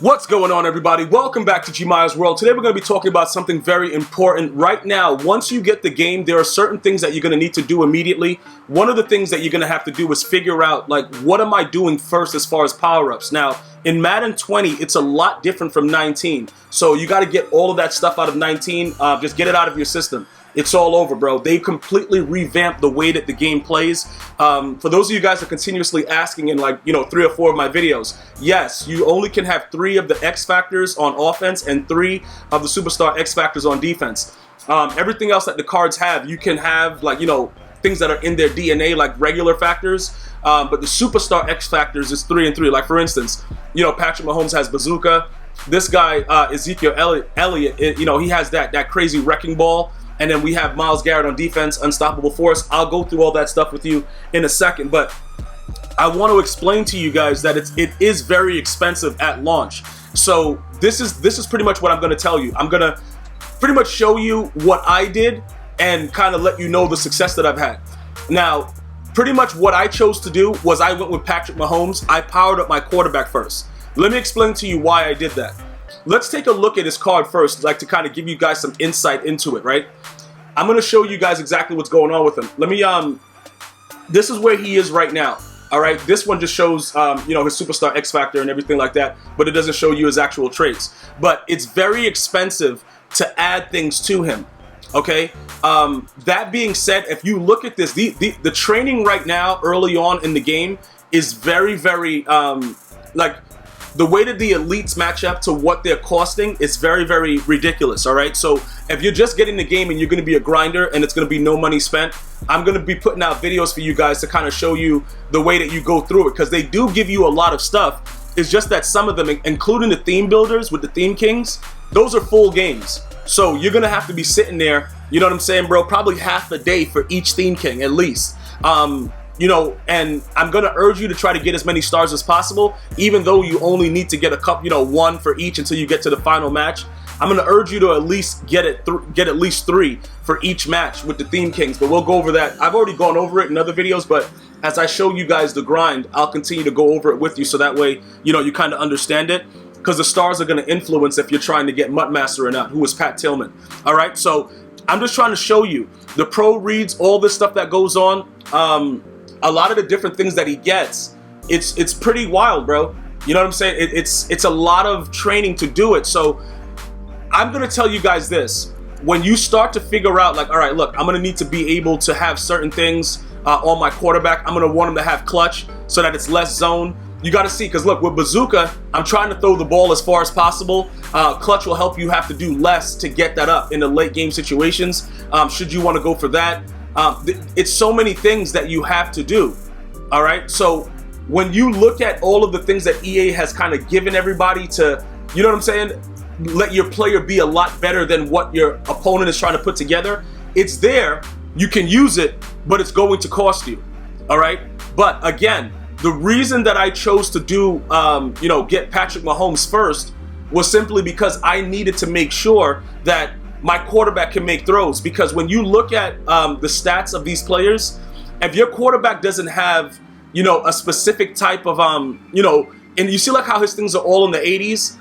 What's going on, everybody? Welcome back to GmiasWorld. Today we're going to be talking about something very important. Right now, once you get the game, there are certain things that you're going to need to do immediately. One of the things that you're going to have to do is figure out, like, what am I doing first as far as power-ups? Now, in Madden 20, it's a lot different from 19. So you got to get all of that stuff out of 19. Just get it out of your system. It's all over, bro. They completely revamped the way that the game plays. For those of you guys that are continuously asking in, like, 3 or 4 of my videos, yes, you only can have 3 of the X factors on offense and 3 of the superstar X factors on defense. Everything else that the cards have, you can have, like, things that are in their DNA, like regular factors. But the superstar X factors is 3 and 3. Like, for instance, Patrick Mahomes has bazooka. This guy, Ezekiel Elliott, he has that crazy wrecking ball. And then we have Myles Garrett on defense, unstoppable force. I'll go through all that stuff with you in a second, but I want to explain to you guys that it is very expensive at launch. So this is pretty much what I'm going to tell you. I'm going to pretty much show you what I did and kind of let you know the success that I've had. Now, pretty much what I chose to do was I went with Patrick Mahomes. I powered up my quarterback first. Let me explain to you why I did that. Let's take a look at his card first, like, to kind of give you guys some insight into it, right? I'm going to show you guys exactly what's going on with him. Let me, this is where he is right now, all right? This one just shows, his superstar X factor and everything like that, but it doesn't show you his actual traits. But it's very expensive to add things to him, okay? That being said, if you look at this, the training right now, early on in the game, is very, very, the way that the elites match up to what they're costing is very, very ridiculous, all right? So if you're just getting the game and you're going to be a grinder and it's going to be no money spent, I'm going to be putting out videos for you guys to kind of show you the way that you go through it, because they do give you a lot of stuff. It's just that some of them, including the theme builders with the theme kings, those are full games. So you're going to have to be sitting there, you know what I'm saying, bro? Probably half a day for each theme king at least. And I'm going to urge you to try to get as many stars as possible, even though you only need to get a couple, 1 for each until you get to the final match. I'm going to urge you to at least get at least 3 for each match with the theme kings, but we'll go over that. I've already gone over it in other videos, but as I show you guys the grind, I'll continue to go over it with you, so that way, you kind of understand it, because the stars are going to influence if you're trying to get Mutt Master or not, who is Pat Tillman. All right, so I'm just trying to show you the pro reads, all this stuff that goes on. A lot of the different things that he gets, it's pretty wild, bro. You know what I'm saying? It's a lot of training to do it. So I'm gonna tell you guys this: when you start to figure out, like, all right, look, I'm gonna need to be able to have certain things on my quarterback. I'm gonna want him to have clutch so that it's less zone. You got to see, because look, with bazooka, I'm trying to throw the ball as far as possible. Clutch will help you have to do less to get that up in the late game situations. Should you want to go for that? It's so many things that you have to do, all right? So when you look at all of the things that EA has kind of given everybody to, you know what I'm saying, let your player be a lot better than what your opponent is trying to put together, it's there, you can use it, but it's going to cost you, all right? But again, the reason that I chose to do, get Patrick Mahomes first was simply because I needed to make sure that my quarterback can make throws, because when you look at the stats of these players, if your quarterback doesn't have, a specific type of, and you see like how his things are all in the 80s,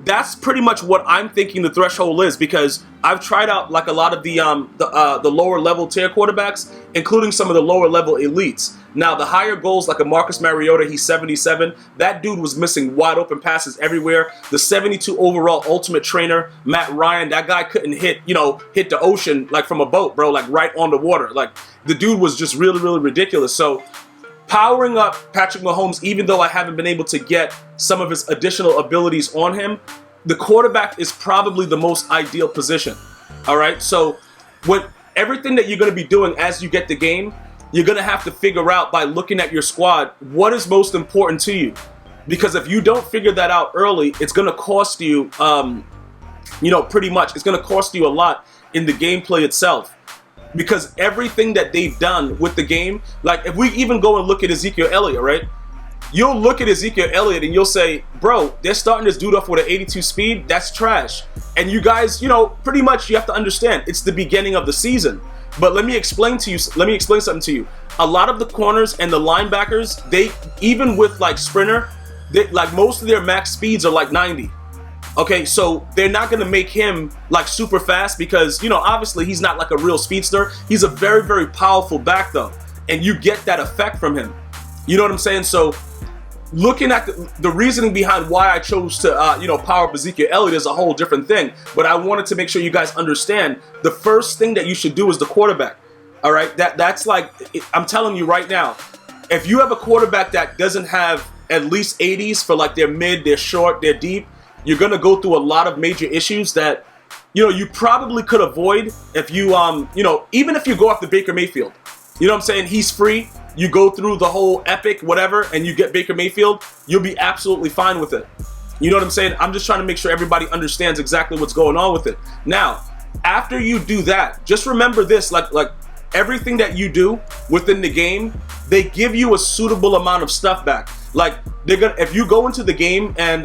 that's pretty much what I'm thinking the threshold is, because I've tried out like a lot of the lower level tier quarterbacks, including some of the lower level elites. Now the higher goals, like a Marcus Mariota, he's 77. That dude was missing wide open passes everywhere. The 72 overall ultimate trainer, Matt Ryan, that guy couldn't hit the ocean like from a boat, bro, like right on the water. Like, the dude was just really, really ridiculous. So powering up Patrick Mahomes, even though I haven't been able to get some of his additional abilities on him, the quarterback is probably the most ideal position. All right, so with everything that you're going to be doing as you get the game, you're going to have to figure out, by looking at your squad, what is most important to you. Because if you don't figure that out early, it's going to cost you, pretty much, it's going to cost you a lot in the gameplay itself. Because everything that they've done with the game, like if we even go and look at Ezekiel Elliott, right? You'll look at Ezekiel Elliott and you'll say, bro, they're starting this dude off with an 82 speed. That's trash. And you guys, pretty much you have to understand, it's the beginning of the season. But let me explain something to you. A lot of the corners and the linebackers, even with like Sprinter, like most of their max speeds are like 90. Okay, so they're not going to make him like super fast because, you know, obviously he's not like a real speedster. He's a very, very powerful back though, and you get that effect from him. You know what I'm saying? So looking at the reasoning behind why I chose to, you know, power up Ezekiel Elliott is a whole different thing. But I wanted to make sure you guys understand the first thing that you should do is the quarterback. All right, that's like, I'm telling you right now, if you have a quarterback that doesn't have at least 80s for like their mid, their short, their deep, you're gonna go through a lot of major issues that, you know, you probably could avoid if you, you know, even if you go after Baker Mayfield. You know what I'm saying? He's free. You go through the whole epic whatever and you get Baker Mayfield, you'll be absolutely fine with it. You know what I'm saying? I'm just trying to make sure everybody understands exactly what's going on with it. Now, after you do that, just remember this, like everything that you do within the game, they give you a suitable amount of stuff back. Like they're gonna, if you go into the game and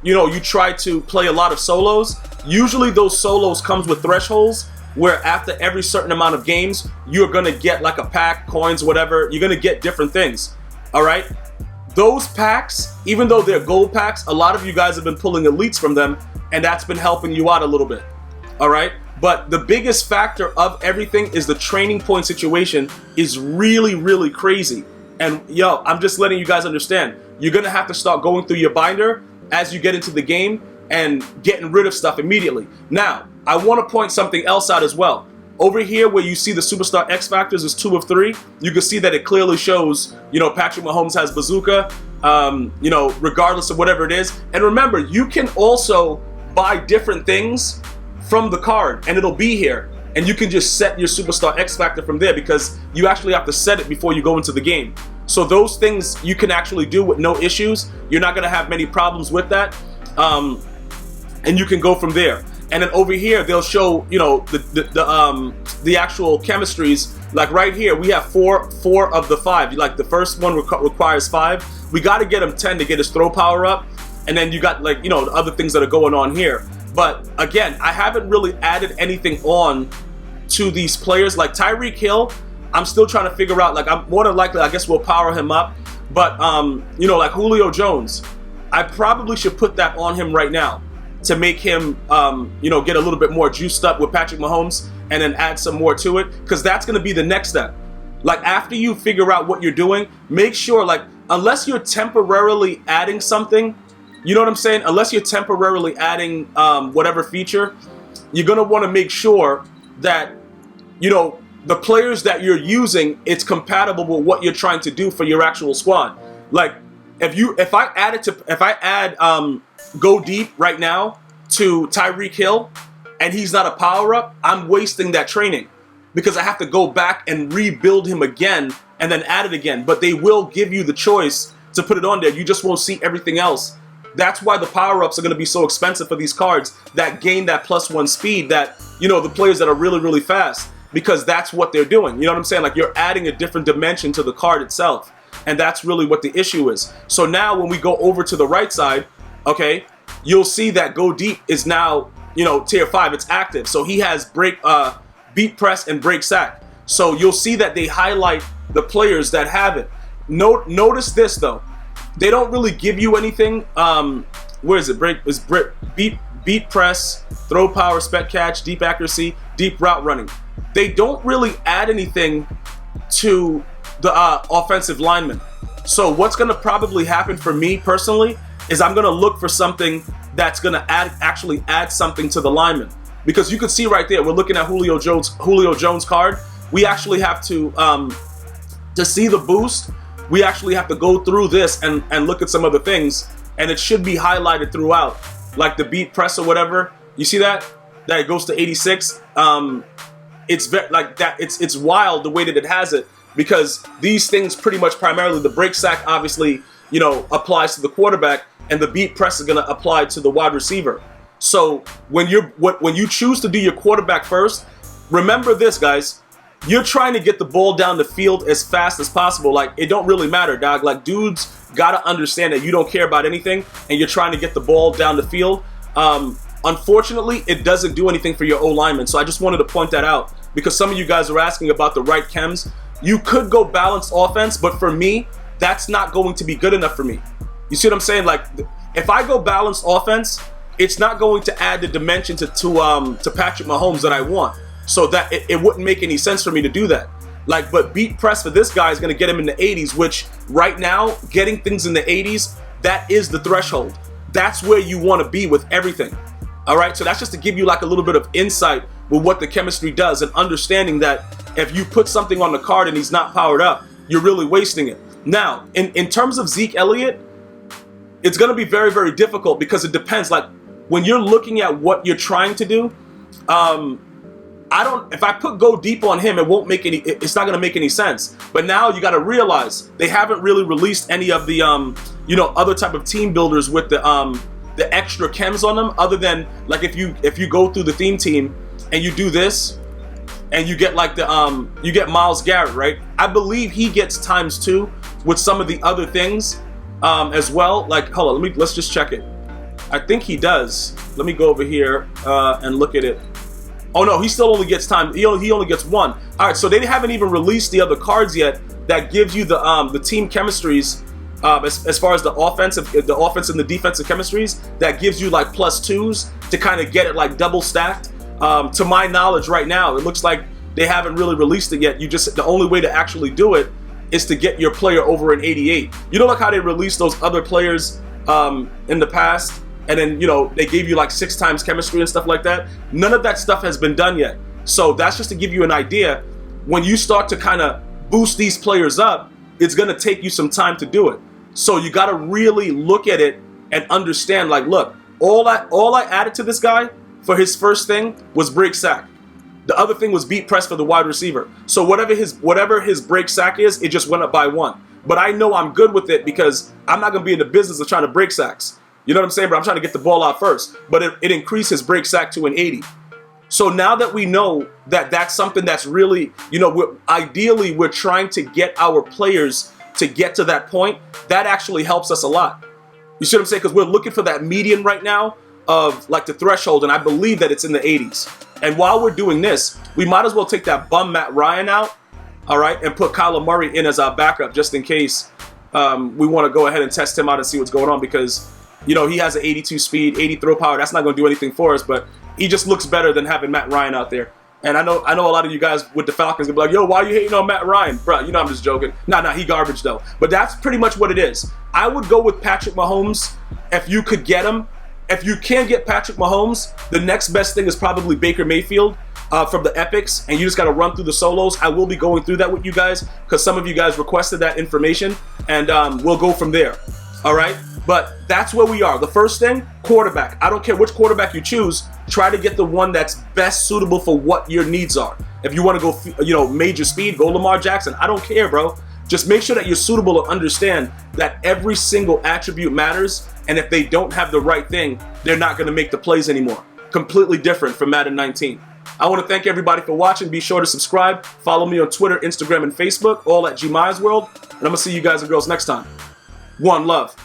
you know, you try to play a lot of solos, usually those solos comes with thresholds where after every certain amount of games, you're gonna get like a pack, coins, whatever, you're gonna get different things. All right, those packs, even though they're gold packs, a lot of you guys have been pulling elites from them, and that's been helping you out a little bit. All right, but the biggest factor of everything is the training point situation is really, really crazy. And yo, I'm just letting you guys understand, you're gonna have to start going through your binder as you get into the game and getting rid of stuff immediately. Now, I want to point something else out as well. Over here where you see the Superstar X Factors is 2 of 3, you can see that it clearly shows, you know, Patrick Mahomes has bazooka, you know, regardless of whatever it is. And remember, you can also buy different things from the card and it'll be here. And you can just set your Superstar X Factor from there because you actually have to set it before you go into the game. So those things you can actually do with no issues. You're not going to have many problems with that. And you can go from there. And then over here, they'll show, you know, the actual chemistries. Like right here, we have four of the 5. Like the first one requires 5. We got to get him 10 to get his throw power up. And then you got like, you know, the other things that are going on here. But again, I haven't really added anything on to these players. Like Tyreek Hill, I'm still trying to figure out, like, I'm more than likely, I guess we'll power him up. But, you know, like Julio Jones, I probably should put that on him right now to make him, you know, get a little bit more juiced up with Patrick Mahomes and then add some more to it. Because that's going to be the next step. Like, after you figure out what you're doing, make sure, like, unless you're temporarily adding something, you know what I'm saying? Unless you're temporarily adding whatever feature, you're going to want to make sure that, you know, the players that you're using, it's compatible with what you're trying to do for your actual squad. Like, if I add Go Deep right now to Tyreek Hill and he's not a power up, I'm wasting that training because I have to go back and rebuild him again and then add it again. But they will give you the choice to put it on there. You just won't see everything else. That's why the power-ups are going to be so expensive for these cards that gain that +1 speed that, you know, the players that are really, really fast. Because that's what they're doing. You know what I'm saying? Like, you're adding a different dimension to the card itself. And that's really what the issue is. So now when we go over to the right side, okay, you'll see that Go Deep is now, you know, tier 5. It's active. So he has beat press and break sack. So you'll see that they highlight the players that have it. Notice this, though. They don't really give you anything. Where is it? Beat press, throw power, spec catch, deep accuracy, deep route running. They don't really add anything to the offensive lineman. So what's going to probably happen for me personally is I'm going to look for something that's going to actually add something to the lineman. Because you can see right there, we're looking at Julio Jones card. We actually have to see the boost, we actually have to go through this and look at some other things. And it should be highlighted throughout. Like the beat press or whatever. You see that? That it goes to 86. It's like that. It's wild the way that it has it because these things pretty much primarily the break sack obviously, you know, applies to the quarterback and the beat press is going to apply to the wide receiver. So when you choose to do your quarterback first, remember this, guys. You're trying to get the ball down the field as fast as possible. Like, it don't really matter, dog. Like, dudes gotta understand that you don't care about anything and you're trying to get the ball down the field. Unfortunately, it doesn't do anything for your O-lineman. So I just wanted to point that out because some of you guys are asking about the right chems. You could go balanced offense, but for me, that's not going to be good enough for me. You see what I'm saying? Like, if I go balanced offense, it's not going to add the dimension to Patrick Mahomes that I want. So that it wouldn't make any sense for me to do that. Like, but beat press for this guy is going to get him in the 80s, which right now, getting things in the 80s, that is the threshold. That's where you want to be with everything. All right, so that's just to give you like a little bit of insight with what the chemistry does, and understanding that if you put something on the card and he's not powered up, you're really wasting it. Now, in terms of Zeke Elliott, it's going to be very, very difficult because it depends. Like, when you're looking at what you're trying to do, if I go deep on him, it's not going to make any sense. But now you got to realize they haven't really released any of the, other type of team builders with the extra chems on them, other than like if you go through the theme team and you do this and you get like you get Myles Garrett, right? I believe he gets ×2 with some of the other things as well. Like, hold on, let's just check it. I think he does. Let me go over here and look at it. Oh no, he still only gets time. He only gets 1. All right, so they haven't even released the other cards yet that gives you the team chemistries as far as the offense and the defensive chemistries. That gives you like +2s to kind of get it like double stacked. To my knowledge, right now, it looks like they haven't really released it yet. The only way to actually do it is to get your player over an 88. You know, like how they released those other players in the past? And then, they gave you like 6 times chemistry and stuff like that. None of that stuff has been done yet. So that's just to give you an idea. When you start to kind of boost these players up, it's going to take you some time to do it. So you got to really look at it and understand, like, look, all I added to this guy for his first thing was break sack. The other thing was beat press for the wide receiver. So whatever his break sack is, it just went up by 1. But I know I'm good with it because I'm not going to be in the business of trying to break sacks. You know what I'm saying? But I'm trying to get the ball out first. But it increased his break sack to an 80. So now that we know that that's something that's really, ideally we're trying to get our players to get to that point, that actually helps us a lot. You see what I'm saying? Because we're looking for that median right now of like the threshold, and I believe that it's in the 80s. And while we're doing this, we might as well take that bum Matt Ryan out, all right, and put Kyler Murray in as our backup just in case we want to go ahead and test him out and see what's going on, because he has an 82 speed, 80 throw power. That's not going to do anything for us, but he just looks better than having Matt Ryan out there. And I know a lot of you guys with the Falcons will be like, yo, why are you hating on Matt Ryan? Bro, I'm just joking. Nah, he garbage though. But that's pretty much what it is. I would go with Patrick Mahomes if you could get him. If you can't get Patrick Mahomes, the next best thing is probably Baker Mayfield from the Epics, and you just got to run through the solos. I will be going through that with you guys because some of you guys requested that information, and we'll go from there. All right? But that's where we are. The first thing, quarterback. I don't care which quarterback you choose. Try to get the one that's best suitable for what your needs are. If you want to go, major speed, go Lamar Jackson. I don't care, bro. Just make sure that you're suitable and understand that every single attribute matters. And if they don't have the right thing, they're not going to make the plays anymore. Completely different from Madden 19. I want to thank everybody for watching. Be sure to subscribe. Follow me on Twitter, Instagram, and Facebook, all at GmiasWorld. And I'm going to see you guys and girls next time. One love.